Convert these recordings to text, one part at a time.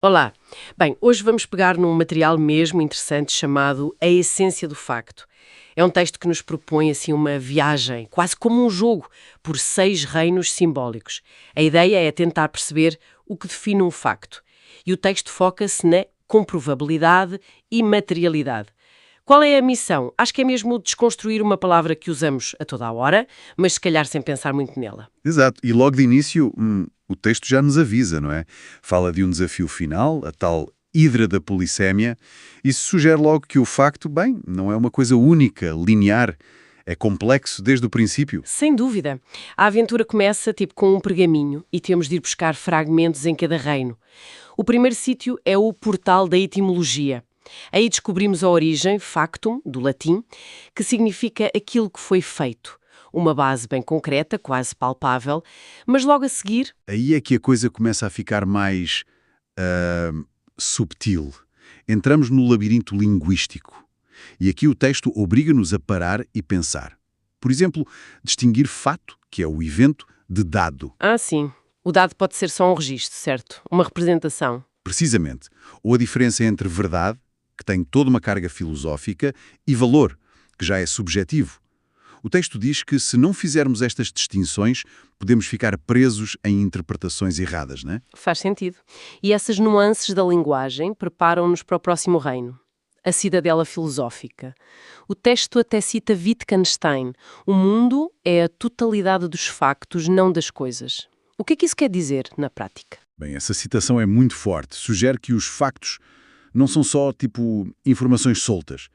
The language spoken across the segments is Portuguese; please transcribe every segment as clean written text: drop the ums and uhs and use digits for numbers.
Olá. Bem, hoje vamos pegar num material mesmo interessante chamado A Essência do Facto. É um texto que nos propõe assim uma viagem, quase como um jogo, por 6 reinos simbólicos. A ideia é tentar perceber o que define um facto. E o texto foca-se na comprovabilidade e materialidade. Qual é a missão? Acho que é mesmo desconstruir uma palavra que usamos a toda a hora, mas se calhar sem pensar muito nela. Exato. E logo de início, o texto já nos avisa, não é? Fala de um desafio final, a tal hidra da polissémia. Isso sugere logo que o facto, bem, não é uma coisa única, linear. É complexo desde o princípio. Sem dúvida. A aventura começa tipo com um pergaminho e temos de ir buscar fragmentos em cada reino. O primeiro sítio é o portal da etimologia. Aí descobrimos a origem, factum, do latim, que significa aquilo que foi feito. Uma base bem concreta, quase palpável, mas logo a seguir, Aí é que a coisa começa a ficar mais subtil. Entramos no labirinto linguístico. E aqui o texto obriga-nos a parar e pensar. Por exemplo, distinguir fato, que é o evento, de dado. sim, o dado pode ser só um registro, certo? Uma representação. Precisamente. Ou a diferença entre verdade, que tem toda uma carga filosófica, e valor, que já é subjetivo. O texto diz que, se não fizermos estas distinções, podemos ficar presos em interpretações erradas, não é? Faz sentido. E essas nuances da linguagem preparam-nos para o próximo reino. A cidadela filosófica. O texto até cita Wittgenstein. O mundo é a totalidade dos factos, não das coisas. O que é que isso quer dizer na prática? Bem, essa citação é muito forte. Sugere que os factos não são só, informações soltas.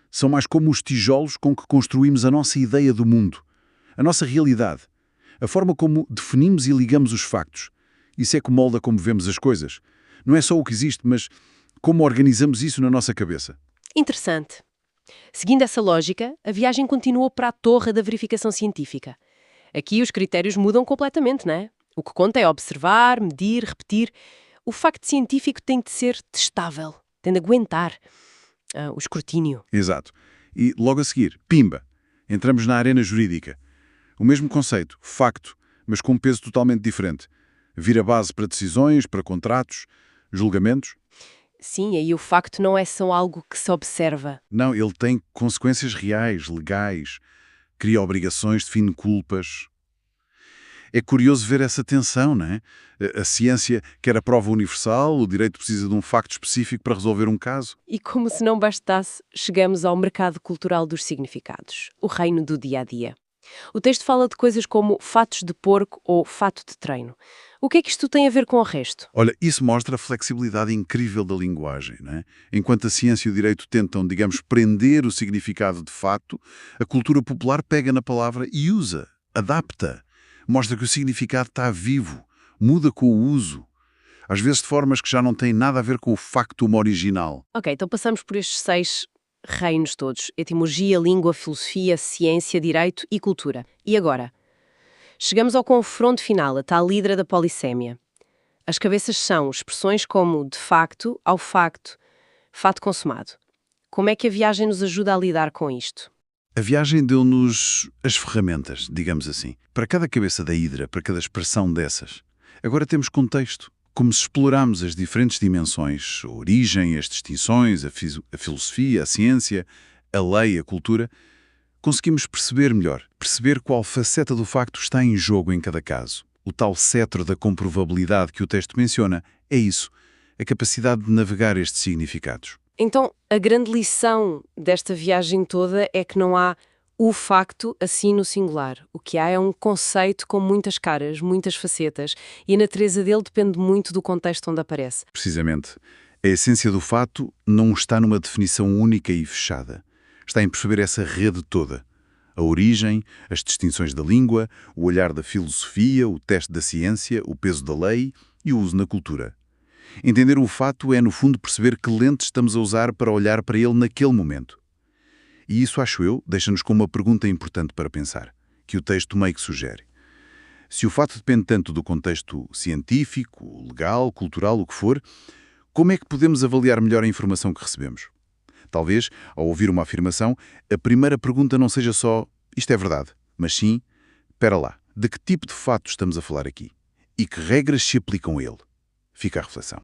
São mais como os tijolos com que construímos a nossa ideia do mundo, a nossa realidade, a forma como definimos e ligamos os factos. Isso é que molda como vemos as coisas. Não é só o que existe, mas como organizamos isso na nossa cabeça. Interessante. Seguindo essa lógica, a viagem continua para a torre da verificação científica. Aqui os critérios mudam completamente, não é? O que conta é observar, medir, repetir. O facto científico tem de ser testável, tem de aguentar o escrutínio. Exato. E logo a seguir, pimba, entramos na arena jurídica. O mesmo conceito, facto, mas com um peso totalmente diferente. Vira base para decisões, para contratos, julgamentos. Sim, aí o facto não é só algo que se observa. Não, ele tem consequências reais, legais, cria obrigações, define culpas. É curioso ver essa tensão, não é? A ciência quer a prova universal, o direito precisa de um facto específico para resolver um caso. E como se não bastasse, chegamos ao mercado cultural dos significados, o reino do dia-a-dia. O texto fala de coisas como fatos de porco ou fato de treino. O que é que isto tem a ver com o resto? Olha, isso mostra a flexibilidade incrível da linguagem, não é? Enquanto a ciência e o direito tentam, digamos, prender o significado de fato, a cultura popular pega na palavra e usa, adapta. Mostra que o significado está vivo, muda com o uso. Às vezes de formas que já não têm nada a ver com o factum original. Ok, então passamos por estes 6 reinos todos. Etimologia, língua, filosofia, ciência, direito e cultura. E agora? Chegamos ao confronto final, a tal hidra da polissémia. As cabeças são expressões como de facto ao facto, fato consumado. Como é que a viagem nos ajuda a lidar com isto? A viagem deu-nos as ferramentas, digamos assim, para cada cabeça da hidra, para cada expressão dessas. Agora temos contexto. Como se explorarmos as diferentes dimensões, a origem, as distinções, a filosofia, a ciência, a lei, a cultura, conseguimos perceber melhor, perceber qual faceta do facto está em jogo em cada caso. O tal cetro da comprovabilidade que o texto menciona é isso, a capacidade de navegar estes significados. Então, a grande lição desta viagem toda é que não há o facto assim no singular. O que há é um conceito com muitas caras, muitas facetas, e a natureza dele depende muito do contexto onde aparece. Precisamente. A essência do fato não está numa definição única e fechada. Está em perceber essa rede toda. A origem, as distinções da língua, o olhar da filosofia, o teste da ciência, o peso da lei e o uso na cultura. Entender o fato é, no fundo, perceber que lentes estamos a usar para olhar para ele naquele momento. E isso, acho eu, deixa-nos com uma pergunta importante para pensar, que o texto meio que sugere. Se o fato depende tanto do contexto científico, legal, cultural, o que for, como é que podemos avaliar melhor a informação que recebemos? Talvez, ao ouvir uma afirmação, a primeira pergunta não seja só isto é verdade, mas sim, espera lá, de que tipo de fato estamos a falar aqui? E que regras se aplicam a ele? Fica a reflexão.